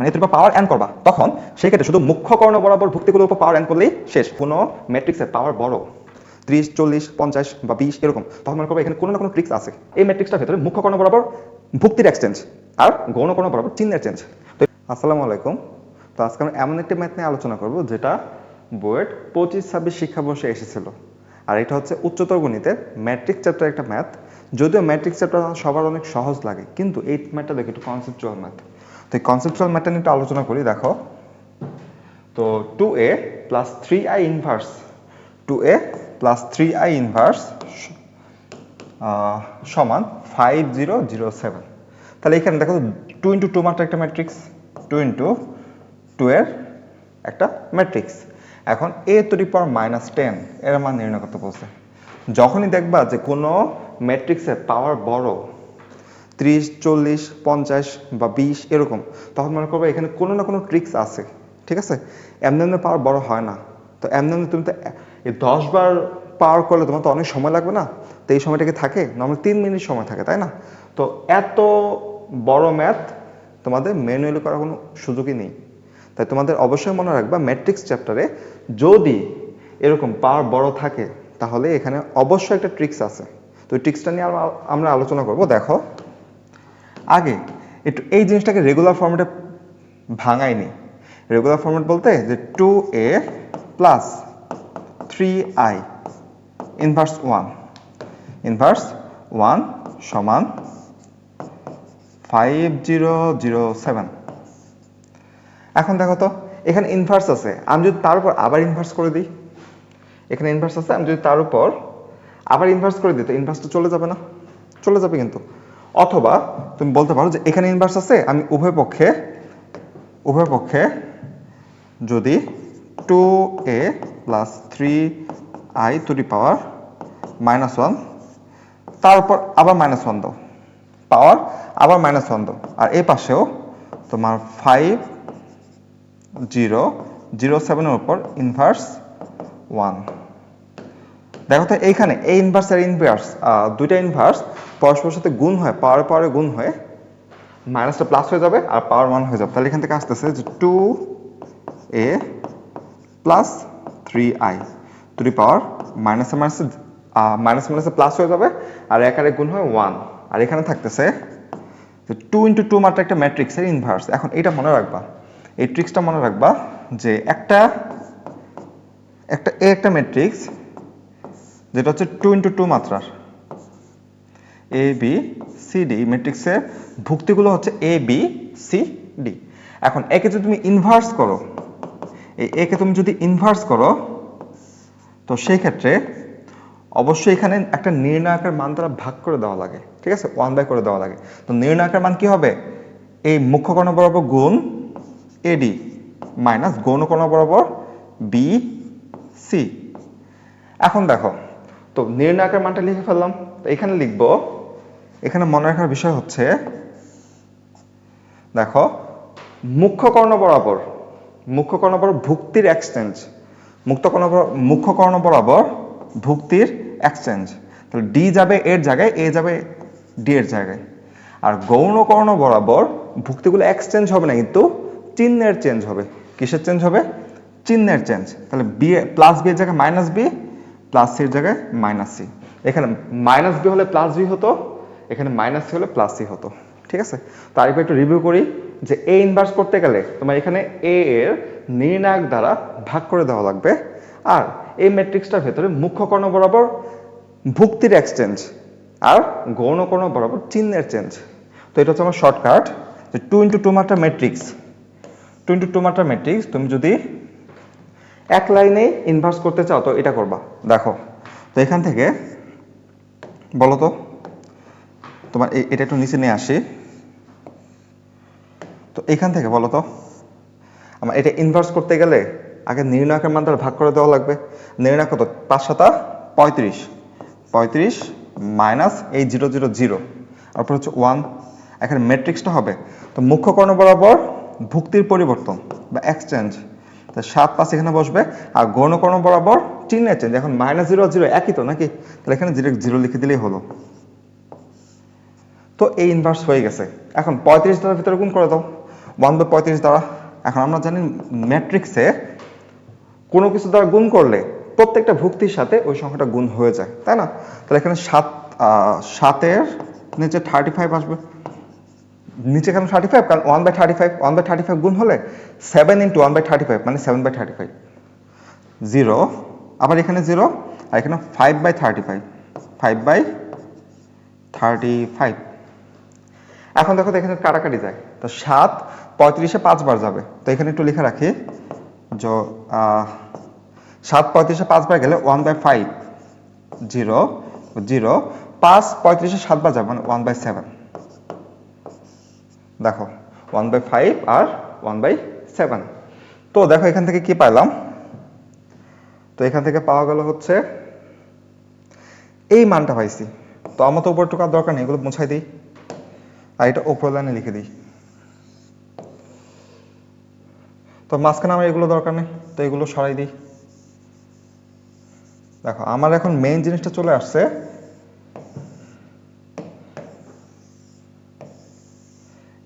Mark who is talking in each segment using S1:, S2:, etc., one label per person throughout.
S1: মানে এর উপর পাওয়ার n করবা, তখন সেই ক্ষেত্রে শুধু মুখ্য কর্ণ বরাবর ভুক্তিগুলোর উপর পাওয়ার n করলেই শেষ। কোনো ম্যাট্রিক্সের পাওয়ার বড় 30, 40, 50 বা 20 এরকম, তখন মনে করবো এখানে কোনো না কোনো ট্রিক্স আছে। এই ম্যাট্রিক্সটার ভেতরে মুখ্য কর্ণ বরাবর ভুক্তির এক্সচেঞ্জ আর গৌণ কর্ণ বরাবর চিহ্নের চেঞ্জ। তো আসসালামু আলাইকুম। তো আজকে আমরা এমন একটি ম্যাথ নিয়ে আলোচনা করব যেটা বুয়েট 25-26 শিক্ষাবর্ষে এসেছিল। আর এটা হচ্ছে উচ্চতর গণিতের ম্যাট্রিক্স চ্যাপ্টার একটা ম্যাথ। যদিও ম্যাট্রিক্স চ্যাপ্টার সবার অনেক সহজ লাগে, কিন্তু এই ম্যাথটা দেখে একটু কনসেপচুয়াল ম্যাথ। তো এই কনসেপচুয়াল ম্যাথটা নিয়ে একটু আলোচনা করি। দেখো, তো 2a plus 3i inverse 2a plus 3i inverse সমান 5007। তাহলে এখানে দেখো 2 ইন্টু 2 মাত্র একটা ম্যাট্রিক্স, 2 ইন্টু 2 এর একটা ম্যাট্রিক্স। এখন a টু দি পাওয়ার -10 এর মান নির্ণয় করতে বলছে। যখনই দেখবা যে কোনো ম্যাট্রিক্সের পাওয়ার বড় 30, 40, 50 বা 20 এরকম, তখন মনে করবো এখানে কোনো না কোনো ট্রিক্স আছে। ঠিক আছে, এমনি এমনি পাওয়ার বড় হয় না। তো এমনি এমনি তুমি তো 10 বার পাওয়ার করলে তোমার তো অনেক সময় লাগবে না। তো এই সময়টা কি থাকে, নর্মাল 3 মিনিট সময় থাকে, তাই না? তো এত বড় ম্যাথ তোমাদের ম্যানুয়ালি করার কোনো সুযোগই নেই। তাই তোমাদের অবশ্যই মনে রাখবা, ম্যাট্রিক্স চ্যাপ্টারে যদি এরকম পাওয়ার বড় থাকে তাহলে এখানে অবশ্যই একটা ট্রিক্স আছে। তো এই ট্রিক্সটা নিয়ে আমরা আলোচনা করব। দেখো, আগে একটু এই জিনিসটাকে রেগুলার ফর্মেটে ভাঙাইনি। রেগুলার ফর্মেট বলতে যে 2a প্লাস 3i ইনভার্স 1 সমান 5007। এখন দেখো তো, এখানে ইনভার্স আছে, আমি যদি তার উপর আবার ইনভার্স করে দিই, এখানে ইনভার্স আছে, আমি যদি তার উপর আবার ইনভার্স করে দিই তো ইনভার্স তো চলে যাবে না? চলে যাবে কিন্তু। অথবা তুমি বলতে পারো যে এখানে ইনভার্স আছে, আমি উভয় পক্ষে যদি 2a plus 3i two the পাওয়ার -1 তার উপর আবার -1 দাও, পাওয়ার আবার -1 দাও, আর এই পাশেও তোমার 5007 এর উপর ইনভার্স 1। দেখো তো, এইখানে এই ইনভার্স আর ইনভার্স দুইটা ইনভার্স পরস্পরের সাথে গুণ হয়, পাওয়ারে গুণ হয়ে মাইনাসটা প্লাস হয়ে যাবে আর পাওয়ার 1 হয়ে যাবে। তাহলে এখান থেকে আসতেছে যে 2a plus 3i two the পাওয়ার মাইনাসে প্লাস হয়ে যাবে আর একারে গুণ হয় 1। আর এখানে থাকতেছে যে 2 ইন্টু 2 মাত্র একটা ম্যাট্রিক্সের ইনভার্স। এখন এটা মনে রাখবা, এই ট্রিক্সটা মনে রাখবা যে একটা ম্যাট্রিক্স যেটা হচ্ছে 2 ইন্টু 2 মাত্রার এ বি সি ডি, ম্যাট্রিক্সের ভুক্তিগুলো হচ্ছে এ বি সি ডি। এখন একে যদি তুমি ইনভার্স করো, একে তুমি যদি ইনভার্স করো তো সেই ক্ষেত্রে অবশ্যই এখানে একটা নির্ণায়কের মান দ্বারা ভাগ করে দেওয়া লাগে। ঠিক আছে, 1/, করে দেওয়া লাগে। তো নির্ণায়কের মান কি হবে? এই মুখ্য কর্ণ বরাবর গুণ এডি মাইনাস গৌণ কর্ণ বরাবর বি সি। এখন দেখো তো, নির্ণায়কের মানটা লিখে ফেললাম। তো এখানে লিখবো, এখানে মনে রাখার বিষয় হচ্ছে, দেখো, মুখ্য কর্ণ বরাবর ভুক্তির এক্সচেঞ্জ, মুখ্য কর্ণ বরাবর ভুক্তির এক্সচেঞ্জ। তাহলে ডি যাবে এর জায়গায়, এ যাবে ডি এর জায়গায়। আর গৌণ কর্ণ বরাবর ভুক্তিগুলো এক্সচেঞ্জ হবে না, কিন্তু চিহ্নের চেঞ্জ হবে। কিসের চেঞ্জ হবে? চিহ্নের চেঞ্জ। তাহলে বি প্লাস বি এর জায়গায় মাইনাস বি, প্লাস সি এর জায়গায় মাইনাস সি। এখানে মাইনাস বি হলে প্লাস বি হতো, এখানে মাইনাস সি হলে প্লাস সি হতো। ঠিক আছে, তো আরেকবার একটু রিভিউ করি যে এ ইনভার্স করতে গেলে তোমার এখানে এ এর নির্ণায়ক দ্বারা ভাগ করে দেওয়া লাগবে। আর এই ম্যাট্রিক্সটার ভেতরে মুখ্য কর্ণ বরাবর ভুক্তির এক্সচেঞ্জ আর গৌণ কর্ণ বরাবর চিহ্নের চেঞ্জ। তো এটা হচ্ছে আমার শর্টকাট যে 2 ইন্টু 2 মাত্রা ম্যাট্রিক্স, 2 ইন্টু 2 মাত্রা ম্যাট্রিক্স তুমি যদি এক লাইনে ইনভার্স করতে চাও তো এটা করবা। দেখো তো, এখান থেকে বলো তো, তোমার এটা একটু নিচে নিয়ে আসি। তো এখান থেকে বলো তো, আমার এটা ইনভার্স করতে গেলে আগে নির্ণায়কের মান দ্বারা ভাগ করে দেওয়া লাগবে। নির্ণায়ক কত? 5 7 35 মাইনাস এই 0 0 0, তারপর হচ্ছে 1। এখানে ম্যাট্রিক্সটা হবে তো মুখ্য কর্ণ বরাবর ভুক্তির পরিবর্তন বা এক্সচেঞ্জ। তো 7 5 এখানে বসবে, আর গৌণ কর্ণ বরাবর চিহ্নের চেঞ্জ। এখন -0 0 একই তো নাকি? তাহলে এখানে 0 লিখে দিলেই হলো। তো এই ইনভার্স হয়ে গেছে। এখন 35 দ্বারা ভিতরে গুণ করে দাও, 1/35 দ্বারা। এখন আমরা জানি ম্যাট্রিক্সে কোনো কিছু দ্বারা গুণ করলে প্রত্যেকটা ভুক্তির সাথে ওই সংখ্যাটা গুণ হয়ে যায়, তাই না? তাহলে এখানে 7 নিচে 35 আসবে, নিচে কেন 35? কারণ 1/35 গুণ হলে 7 × 1/35 মানে 7/35, 0, আবার এখানে 0, আর এখানে 5/35, 5/35। এখন দেখো তো এখানে কাটাকাটি যায়, তো 7 35-এ 5 বার যাবে, তো এখানে একটু লিখে রাখি, 7 35-এ 5 বার গেলে 1/5, 0, 0, 5 35-এ 7 বার যাবে মানে 1/7। দেখো 1/5 আর 1/7। তো দেখো এখান থেকে কি পাইলাম, তো এখান থেকে পাওয়া গেল হচ্ছে এই মানটা পাইছি। তো আমার তো উপর টুকার দরকার নেই, এগুলো মুছাই দিই আর এটা উপর লাইনে লিখে দিই। তো মাঝখানে আমার এগুলো দরকার নেই, তো এগুলো সরাই দিই। দেখো আমার এখন মেইন জিনিসটা চলে আসছে,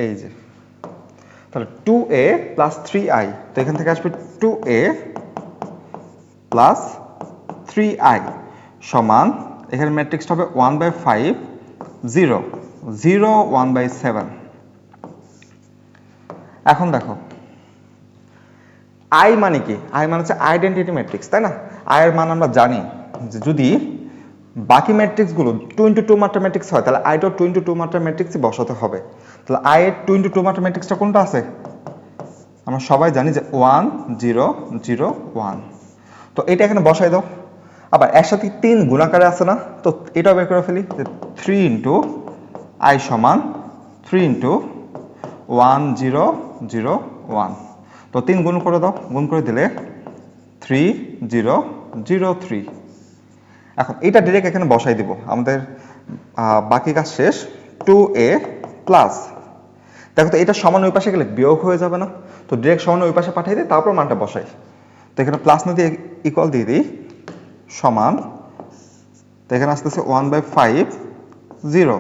S1: এই যে তাহলে 2a + 3i, তো এখান থেকে আসবে 2a + 3i সমান, এখানে ম্যাট্রিক্সটা হবে 1/5, 0, 0, 1/7। এখন দেখো i মানে কি? i মানে হচ্ছে আইডেন্টিটি ম্যাট্রিক্স, তাই না? i এর মান আমরা জানি যে যদি বাকি ম্যাট্রিক্সগুলো 2 × 2 মাত্রা ম্যাট্রিক্স হয় তাহলে i টাও 2 × 2 মাত্রা ম্যাট্রিক্সই বসাতে হবে। তাহলে i এর 2 × 2 মাত্রা ম্যাট্রিক্সটা কোনটা আছে? আমরা সবাই জানি যে 1, 0, 0, 1। তো এটা এখানে বসাই দাও। আবার একসাথে 3 গুণাকারে আছে না, তো এটাও বের করে ফেলি, যে 3 × i সমান 3 × 1, 0, 0, 1। তো 3 গুণ করে দাও, গুণ করে দিলে 3, 0, 0, 3। এখন এটা ডিরেক্ট এখানে বসাই দিব, আমাদের বাকি কাজ শেষ। 2a প্লাস, দেখো তো এটা সমান ওই পাশে গেলে বিয়োগ হয়ে যাবে না, তো ডিরেক্ট সমান ওই পাশে পাঠিয়ে দিই, তারপর মানটা বসাই। তো এখানে প্লাস না দিয়ে ইকুয়াল দিয়ে দিই, সমান, তো এখানে আসতেছে 1/5, 0,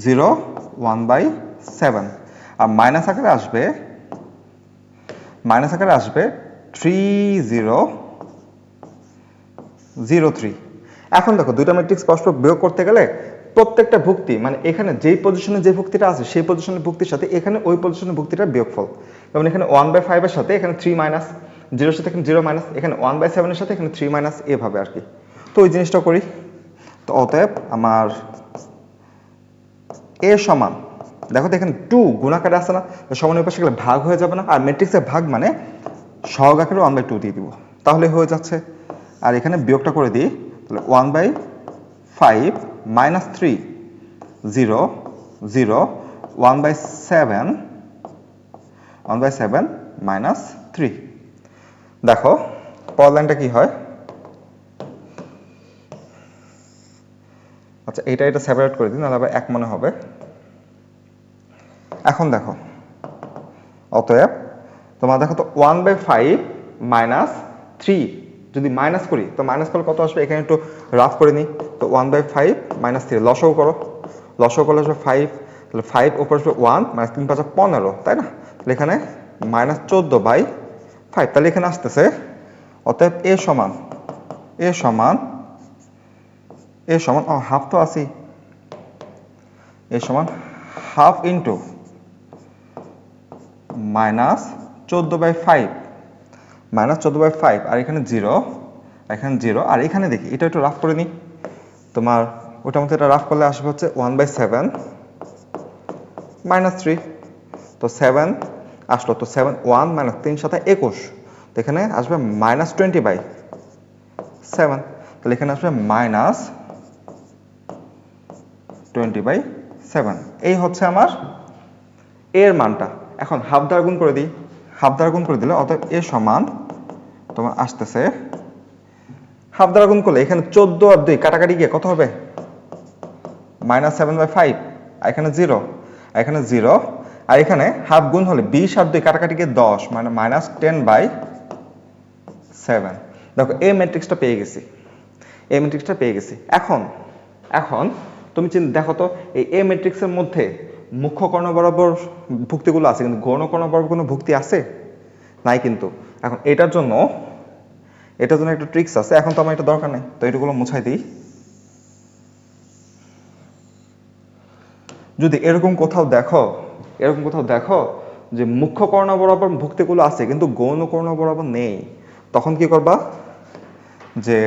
S1: 0, 1/7, আর মাইনাস আকারে আসবে 3003। এখন দেখো দুইটা ম্যাট্রিক্স পরস্পর বিয়োগ করতে গেলে প্রত্যেকটা ভুক্তি মানে এখানে যেই পজিশনে যে ভুক্তিটা আছে সেই পজিশনের ভুক্তির সাথে এখানে ওই পজিশনের ভুক্তিটার বিয়োগফল, যেমন এখানে 1/5 এর সাথে এখানে 3 মাইনাস, 0 এর সাথে এখানে 0 মাইনাস, এখানে 1/7 এর সাথে এখানে 3 মাইনাস, এভাবে আর কি। তো ওই জিনিসটা করি। তো অতএব আমার a সমান, দেখো তো এখানে 2 গুণাকারে আছে না, সমান ওই পাশে গেলে ভাগ হয়ে যাবে না, আর ম্যাট্রিক্সের ভাগ মানে সহগ আকারে 1/2 দিয়ে দিব, তাহলে হয়ে যাচ্ছে। আর এখানে বিয়োগটা করে দিই, তাহলে 1/5 মাইনাস 3, 0, 0, 1/7 মাইনাস 3। দেখো পরের লাইনটা কি হয়, আচ্ছা এটা সেপারেট করে দিই, নাহলে আবার এক মনে হবে। এখন দেখো অতএব তোমার দেখো তো 1/5 মাইনাস 3 যদি মাইনাস করি, তো মাইনাস করলে কত আসবে, এখানে একটু রাফ করে নিই। তো 1/5 মাইনাস 3 লসাগু করো, লসাগু করলে আসবে 5, তাহলে 5 উপর আসবে 1 মাইনাস 3 5 15, তাই না? তাহলে এখানে মাইনাস 14/5, তাহলে এখানে আসতেছে অতএব a সমান হাফ তো আসি, a সমান হাফ ইন্টু মাইনাস 14/5, আর এখানে 0, এখানে 0, আর এখানে দেখি এটা একটু রাফ করে নিই, তোমার ওটার মধ্যে এটা রাফ করলে আসবে হচ্ছে 1/7 মাইনাস 3, তো 7 আসলো, তো 7 1 মাইনাস 3 7 21, তো এখানে আসবে মাইনাস 20/7, তাহলে এখানে আসবে মাইনাস 20/7। এই হচ্ছে আমার এর মানটা। এখন হাফ দ্বারা গুণ করে দিই, হাফ দ্বারা গুণ করে দিলে অতএব এ সমান তোমার আসতেছে, হাফ দ্বারা গুণ করলে এখানে 14 আর 2 কাটাকাটি গিয়ে কত হবে, মাইনাস 7/5, আর এখানে 0, আর এখানে 0, আর এখানে হাফ গুণ হলে 20 আর 2 কাটাকাটি গিয়ে 10 মানে মাইনাস 10/7। দেখো এই ম্যাট্রিক্সটা পেয়ে গেছি, এখন তুমি দেখো তো এই এ ম্যাট্রিক্সের মধ্যে মুখ্য কর্ণ বরাবর ভুক্তিগুলো আছে, কিন্তু গৌণ কর্ণ বরাবর কোনো ভুক্তি আছে নাই কিন্তু। এখন এটার জন্য একটা ট্রিক্স আছে, এখন তো আমার এটা দরকার নেই, তো এটাগুলো মুছাই দিই। যদি এরকম কোথাও দেখো যে মুখ্য কর্ণ বরাবর ভুক্তিগুলো আছে কিন্তু গৌণ কর্ণ বরাবর নেই, তখন কি করবা, যে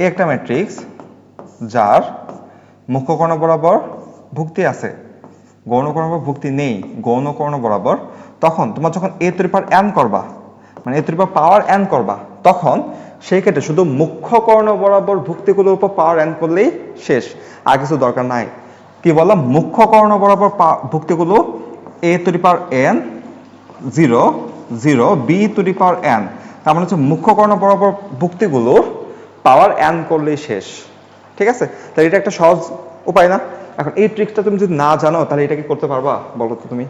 S1: একটা ম্যাট্রিক্স যার মুখ্য কর্ণ বরাবর ভুক্তি আছে, গৌণ কর্ণ বরাবর ভুক্তি নেই, গৌণ কর্ণ বরাবর, তখন তোমার যখন a two the power n করবা, মানে a two the power n করবা, তখন সেই ক্ষেত্রে শুধু মুখ্য কর্ণ বরাবর ভুক্তিগুলোর উপর পাওয়ার n করলেই শেষ, আর কিছু দরকার নাই। কি বললাম, মুখ্য কর্ণ বরাবর ভুক্তিগুলো a two the power n 0 0 b two the power n, তার মানে হচ্ছে মুখ্য কর্ণ বরাবর ভুক্তিগুলো পাওয়ার n করলেই শেষ। ঠিক আছে, তাহলে এটা একটা সহজ উপায় না? এখন এই ট্রিক্সটা তুমি যদি না জানো তাহলে এটা কি করতে পারবা বলো তো তুমি?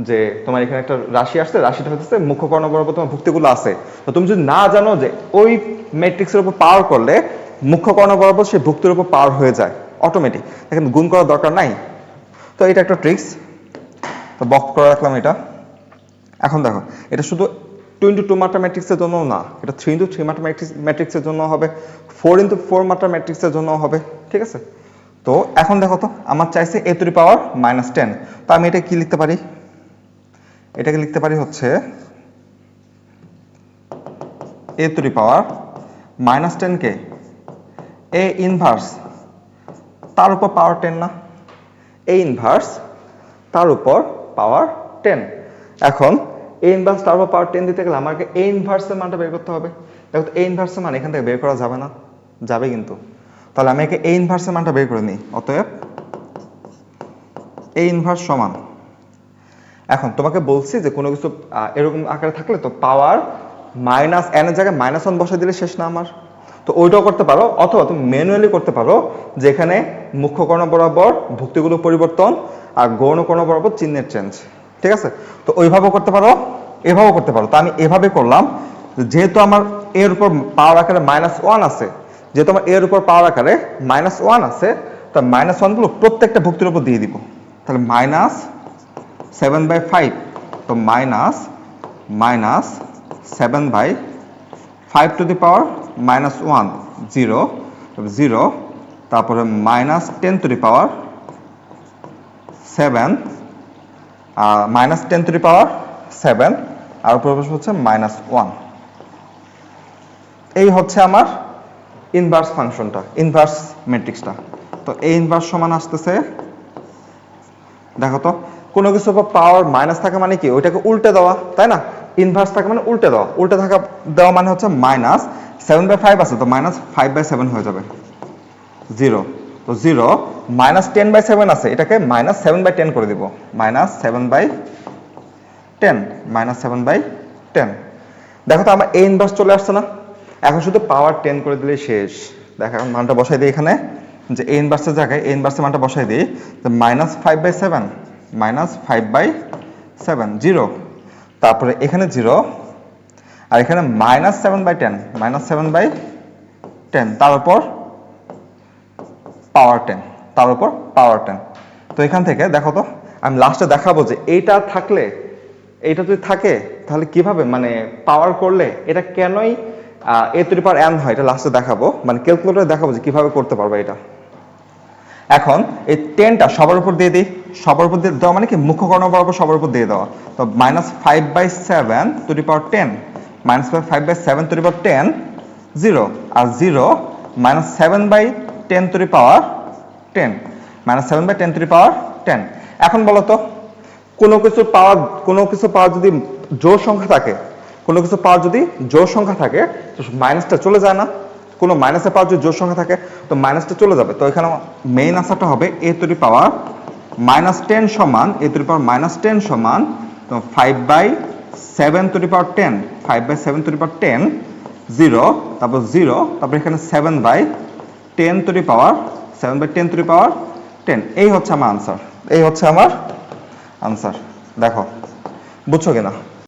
S1: যে তোমার এখানে একটা রাশি আসছে, রাশিটা হচ্ছে মুখ্য কর্ণ বরাবর তোমার ভুক্তিগুলো আছে, তো তুমি যদি না জানো যে ওই ম্যাট্রিক্সের উপর পাওয়ার করলে মুখ্য কর্ণ বরাবর সেই ভুক্তির উপর পাওয়ার হয়ে যায় অটোমেটিক, এখানে গুণ করার দরকার নাই। তো এটা একটা ট্রিক্স, তো বক্স করে রাখলাম এটা। এখন দেখো, এটা শুধু 2 into 2 মাত্রা ম্যাট্রিক্সের জন্য না, এটা 3 into 3 মাত্রা ম্যাট্রিক্সের জন্য হবে, 4 into 4 মাত্রা ম্যাট্রিক্সের জন্য হবে। ঠিক আছে, তো এখন দেখো তো আমার চাইছে a টু দি পাওয়ার -10, তো আমি এটা কি লিখতে পারি, এটাকে লিখতে পারি হচ্ছে a two the power -10 K a inverse তার উপর পাওয়ার 10 না, a ইনভার্স তার উপর পাওয়ার 10। এখন a ইনভার্স তার উপর পাওয়ার 10 দিতে গেলে আমাকে a ইনভার্সের মানটা বের করতে হবে। দেখো তো a ইনভার্সের মান এখান থেকে বের করা যাবে না, যাবে কিন্তু, তাহলে আমি একে a ইনভার্সের মানটা বের করে নিই। অতএব a ইনভার্স সমান, এখন তোমাকে বলছি যে কোনো কিছু এরকম আকারে থাকলে তো পাওয়ার মাইনাস n এর জায়গায় -1 বসাই দিলে শেষ না আমার, তো ওইটাও করতে পারো, অথবা তুমি ম্যানুয়ালি করতে পারো, যেখানে মুখ্য কর্ণ বরাবর ভুক্তিগুলো পরিবর্তন আর গৌণ কর্ণ বরাবর চিহ্নের চেঞ্জ। ঠিক আছে, তো ওইভাবেও করতে পারো, এভাবেও করতে পারো। তো আমি এভাবে করলাম, যেহেতু আমার এর উপর পাওয়ার আকারে -1 আছে, যেহেতু আমার এর উপর পাওয়ার আকারে -1 আছে, তো -1 গুলো প্রত্যেকটা ভুক্তির উপর দিয়ে দিব, তাহলে -7/5, তো -7/5 টু দি পাওয়ার -1 0 0, তারপরে -10 two the power 7, -10 two the পাওয়ার 7, আর উপরে হচ্ছে -1। এই হচ্ছে আমার ইনভার্স ফাংশনটা, ইনভার্স ম্যাট্রিক্সটা। তো এই ইনভার্স সমান আসতেছে, দেখো তো কোনো কিছুর উপর পাওয়ার মাইনাস থাকা মানে কি, ওইটাকে উল্টে দেওয়া, তাই না? ইনভার্স থাকে মানে উল্টে দেওয়া, উল্টে থাকা দেওয়া মানে হচ্ছে -7/5 আছে, তো -5/7 হয়ে যাবে 0, তো 0 -10/7 আছে, এটাকে -7/10 করে দিব, -7/10 দেখো তো আমার a ইনভার্স চলে আসছে না? এখন শুধু পাওয়ার 10 করে দিলেই শেষ। দেখো এখন মানটা বসাই দিই এখানে, যে a ইনভার্সের জায়গায় a ইনভার্সের মানটা বসাই দিই, তো -5/7 0, তারপরে এখানে 0, আর এখানে -7/10 তার উপর পাওয়ার 10, তো এখান থেকে দেখো তো আমি লাস্টে দেখাবো যে এইটা থাকলে, এইটা যদি থাকে তাহলে কিভাবে মানে পাওয়ার করলে এটা কেনই a two the power n হয়, এটা লাস্টে দেখাবো, মানে ক্যালকুলেটরে দেখাবো যে কিভাবে করতে পারবে এটা। এখন এই 10টা সবার উপর দিয়ে দিই, সবার উপর দিয়ে দেওয়া মানে কি মুখ্য কর্ণ বরাবর সবার উপর দিয়ে দেওয়া, তো -5/7 to the power 10, -5/7 to the power 10 0, আর 0 -7/10 to the power 10, -7/10 to the power 10। এখন বলো তো কোনো কিছু পাওয়ার যদি জোড় সংখ্যা থাকে, কোনো কিছু পাওয়ার যদি জোড় সংখ্যা থাকে তো মাইনাসটা চলে যায় না? কোনো মাইনাসের পাওয়ার যদি জোড় সংখ্যা থাকে তো মাইনাসটা চলে যাবে, তো এখানে মেইন আনসারটা হবে a টু দি পাওয়ার -10 সমান, a টু দি পাওয়ার -10 সমান, তো 5/7 to the power 10, 5/7 to the power 10 0, তারপর 0, তারপর এখানে 7/10 to the power 7/10 to the power 10। এই হচ্ছে আমার আনসার, এই হচ্ছে আমার আনসার। দেখো বুঝছো কিনা?